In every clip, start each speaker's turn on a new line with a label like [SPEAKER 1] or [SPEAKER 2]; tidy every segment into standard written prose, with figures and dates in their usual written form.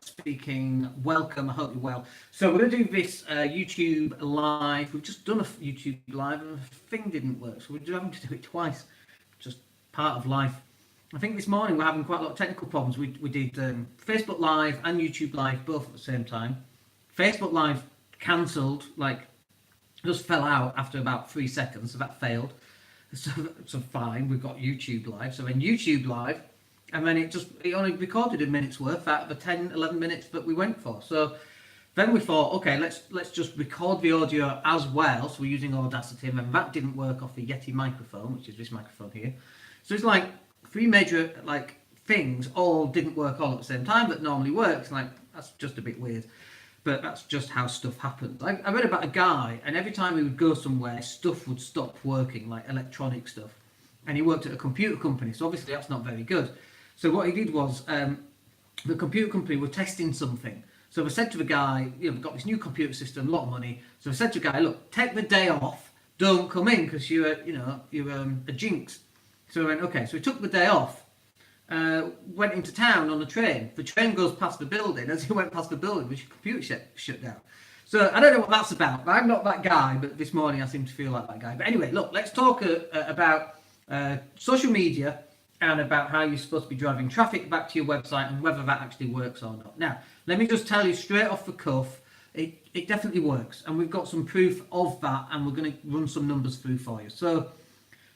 [SPEAKER 1] speaking. Welcome, I hope you're well. So we're going to do this YouTube live. We've just done a YouTube live and the thing didn't work, so we're having to do it twice. Just part of life. I think this morning we're having quite a lot of technical problems. We did Facebook Live and YouTube Live both at the same time. Facebook Live cancelled, just fell out after about 3 seconds, so that failed. So fine, we've got YouTube Live. So then YouTube Live, and then it only recorded a minute's worth out of the 10, 11 minutes that we went for. So then we thought, okay, let's just record the audio as well. So we're using Audacity, and that didn't work off the Yeti microphone, which is this microphone here. So it's like three major things all didn't work all at the same time that normally works. That's just a bit weird. But that's just how stuff happens. I read about a guy, and every time he would go somewhere, stuff would stop working, like electronic stuff. And he worked at a computer company, so obviously that's not very good. So what he did was, the computer company were testing something. So they said to the guy, we've got this new computer system, a lot of money. So they said to the guy, look, take the day off, don't come in because you're a jinx. So he went, okay. So he took the day off, went into town on the train. The train goes past the building. As he went past the building, the computer shut down. So I don't know what that's about. I'm not that guy, but this morning I seem to feel like that guy. But anyway, look, let's talk about social media and about how you're supposed to be driving traffic back to your website and whether that actually works or not. Now, let me just tell you straight off the cuff, it definitely works. And we've got some proof of that, and we're going to run some numbers through for you. So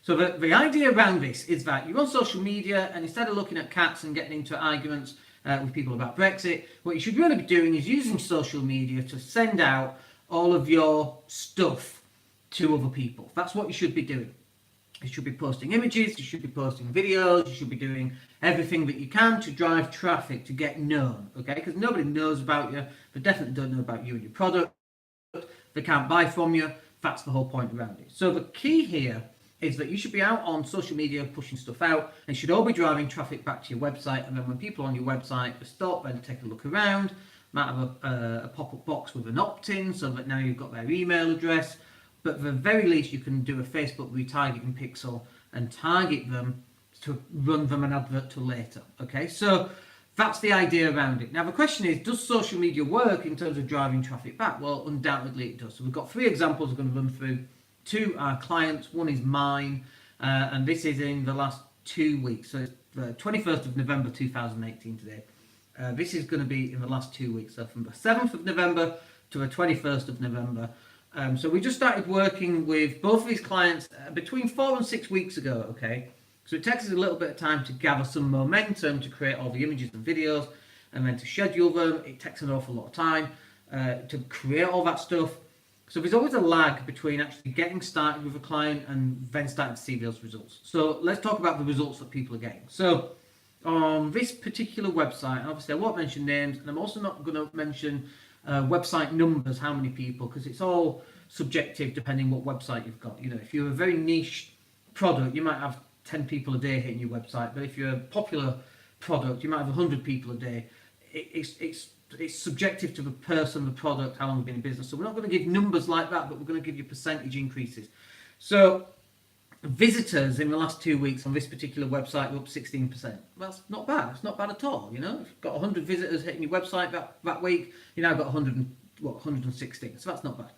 [SPEAKER 1] the idea around this is that you're on social media, and instead of looking at cats and getting into arguments with people about Brexit, what you should really be doing is using social media to send out all of your stuff to other people. That's what you should be doing. You should be posting images, you should be posting videos, you should be doing everything that you can to drive traffic, to get known, okay? Because nobody knows about you, they definitely don't know about you and your product, they can't buy from you. That's the whole point around it. So the key here is that you should be out on social media pushing stuff out, and you should all be driving traffic back to your website. And then when people on your website stop and take a look around, might have a pop-up box with an opt-in, so that now you've got their email address. But at the very least, you can do a Facebook retargeting pixel and target them to run them an advert to later. Okay, so that's the idea around it. Now the question is, does social media work in terms of driving traffic back? Well, undoubtedly it does. So we've got 3 examples we're going to run through. 2 are clients, 1 is mine, and this is in the last 2 weeks. So it's the 21st of November 2018 today. This is going to be in the last 2 weeks, so from the 7th of November to the 21st of November. So we just started working with both of these clients between 4 and 6 weeks ago, okay? So it takes us a little bit of time to gather some momentum, to create all the images and videos, and then to schedule them. It takes an awful lot of time to create all that stuff. So there's always a lag between actually getting started with a client and then starting to see those results. So let's talk about the results that people are getting. So on this particular website, and obviously I won't mention names, and I'm also not going to mention website numbers, how many people, because it's all subjective depending what website you've got. If you're a very niche product, you might have 10 people a day hitting your website, but if you're a popular product, you might have 100 people a day. It's subjective to the person, the product, how long you've been in business. So we're not going to give numbers like that, but we're going to give you percentage increases. So visitors in the last 2 weeks on this particular website were up 16%. Well, that's not bad. It's not bad at all. If you've got 100 visitors hitting your website that week, you now got 116. So that's not bad.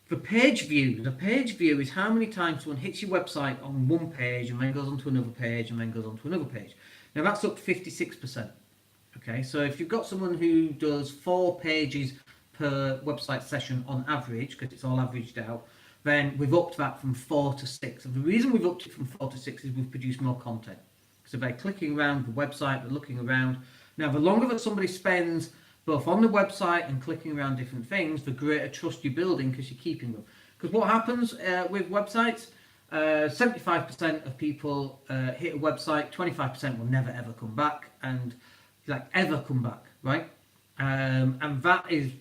[SPEAKER 1] The page view is how many times someone hits your website on one page and then goes onto another page and then goes onto another page. Now that's up 56%. Okay, so if you've got someone who does 4 pages per website session on average, because it's all averaged out, then we've upped that from 4 to 6. And the reason we've upped it from 4 to 6 is we've produced more content. So by clicking around the website, they're looking around. Now, the longer that somebody spends both on the website and clicking around different things, the greater trust you're building because you're keeping them. Because what happens with websites, 75% of people hit a website, 25% will never ever come back, and ever come back, right? And that is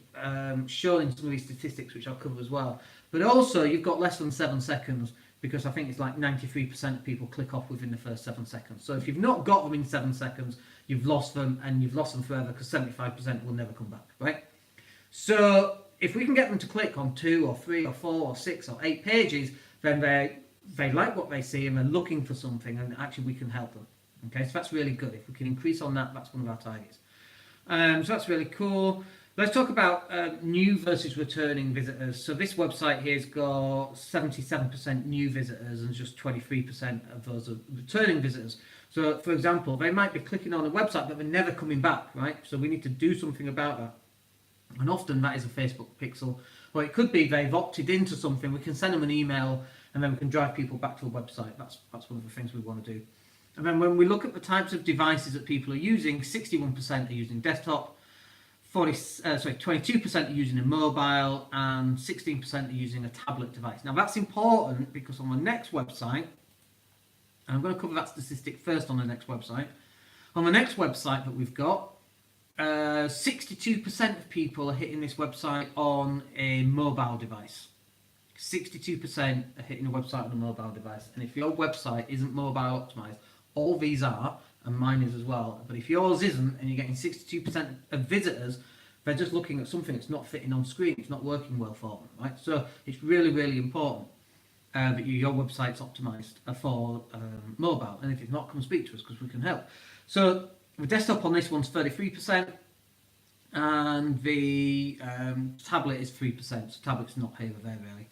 [SPEAKER 1] shown in some of these statistics, which I'll cover as well. But also, you've got less than 7 seconds, because I think it's like 93% of people click off within the first 7 seconds. So if you've not got them in 7 seconds, you've lost them, and you've lost them forever, because 75% will never come back, right? So if we can get them to click on 2 or 3 or 4 or 6 or 8 pages, then they like what they see and they're looking for something, and actually we can help them. Okay, so that's really good. If we can increase on that, that's one of our targets. So that's really cool. Let's talk about new versus returning visitors. So this website here's got 77% new visitors and just 23% of those are returning visitors. So, for example, they might be clicking on a website but they're never coming back, right? So we need to do something about that. And often that is a Facebook pixel. Or it could be they've opted into something. We can send them an email and then we can drive people back to a website. That's one of the things we want to do. And then when we look at the types of devices that people are using, 61% are using desktop, 22% are using a mobile, and 16% are using a tablet device. Now that's important because on the next website, and I'm going to cover that statistic first on the next website. On the next website that we've got, 62% of people are hitting this website on a mobile device. 62% are hitting a website on a mobile device. And if your website isn't mobile optimized, all these are, and mine is as well. But if yours isn't, and you're getting 62% of visitors, they're just looking at something that's not fitting on screen. It's not working well for them, right? So it's really, really important that your website's optimized for mobile. And if it's not, come speak to us because we can help. So the desktop on this one's 33%, and the tablet is 3%. So tablet's not here or there really.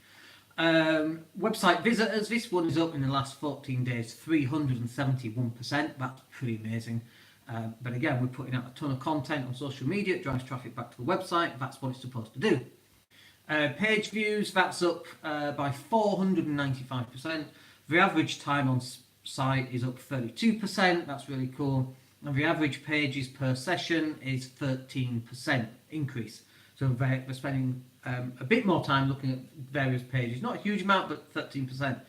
[SPEAKER 1] Website visitors, this one is up in the last 14 days, 371%. That's pretty amazing. But again, we're putting out a ton of content on social media. It drives traffic back to the website. That's what it's supposed to do. Page views, that's up by 495%. The average time on site is up 32%. That's really cool. And the average pages per session is 13% increase. So they're spending a bit more time looking at various pages. Not a huge amount, but 13%.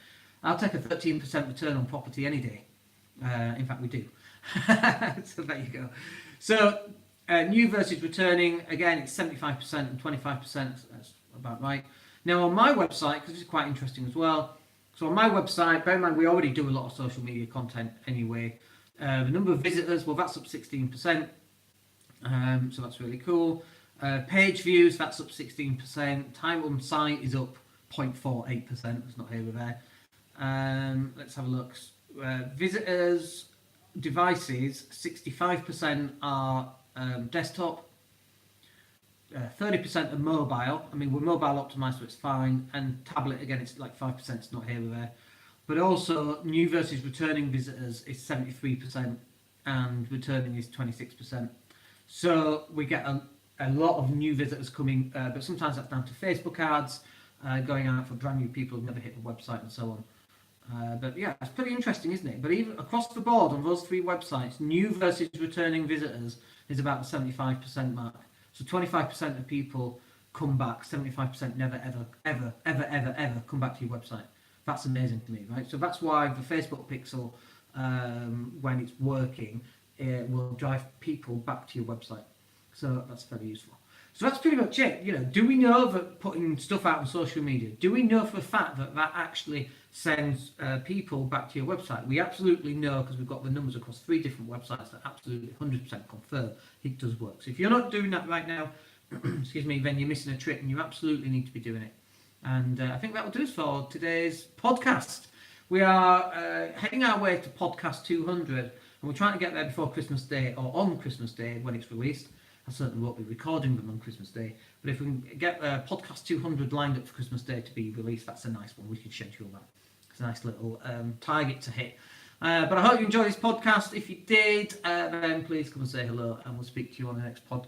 [SPEAKER 1] I'll take a 13% return on property any day. In fact, we do. So there you go. So new versus returning, again, it's 75% and 25%. That's about right. Now on my website, because this is quite interesting as well. So on my website, bear in mind we already do a lot of social media content anyway. The number of visitors, well, that's up 16%. So that's really cool. Page views, that's up 16%. Time on site is up 0.48%. It's not here or there. Let's have a look. Visitors, devices, 65% are desktop. 30% are mobile. I mean, we're mobile optimized, so it's fine. And tablet, again, it's like 5%. It's not here or there. But also, new versus returning visitors is 73%, and returning is 26%. So we get a lot of new visitors coming, but sometimes that's down to Facebook ads, going out for brand new people who've never hit the website and so on. But yeah, it's pretty interesting, isn't it? But even across the board on those three websites, new versus returning visitors is about the 75% mark. So 25% of people come back, 75% never, ever come back to your website. That's amazing to me, right? So that's why the Facebook pixel, when it's working, it will drive people back to your website. So that's very useful. So that's pretty much it. You know, do we know that putting stuff out on social media, do we know for a fact that that actually sends people back to your website? We absolutely know, because we've got the numbers across 3 different websites that absolutely 100% confirm it does work. So if you're not doing that right now, excuse me, then you're missing a trick and you absolutely need to be doing it. And I think that will do us for today's podcast. We are heading our way to podcast 200, and we're trying to get there before Christmas Day, or on Christmas Day when it's released. I certainly won't be recording them on Christmas Day, but if we can get podcast 200 lined up for Christmas Day to be released, that's a nice one. We should schedule that. It's a nice little target to hit. But I hope you enjoyed this podcast. If you did, then please come and say hello, and we'll speak to you on the next podcast.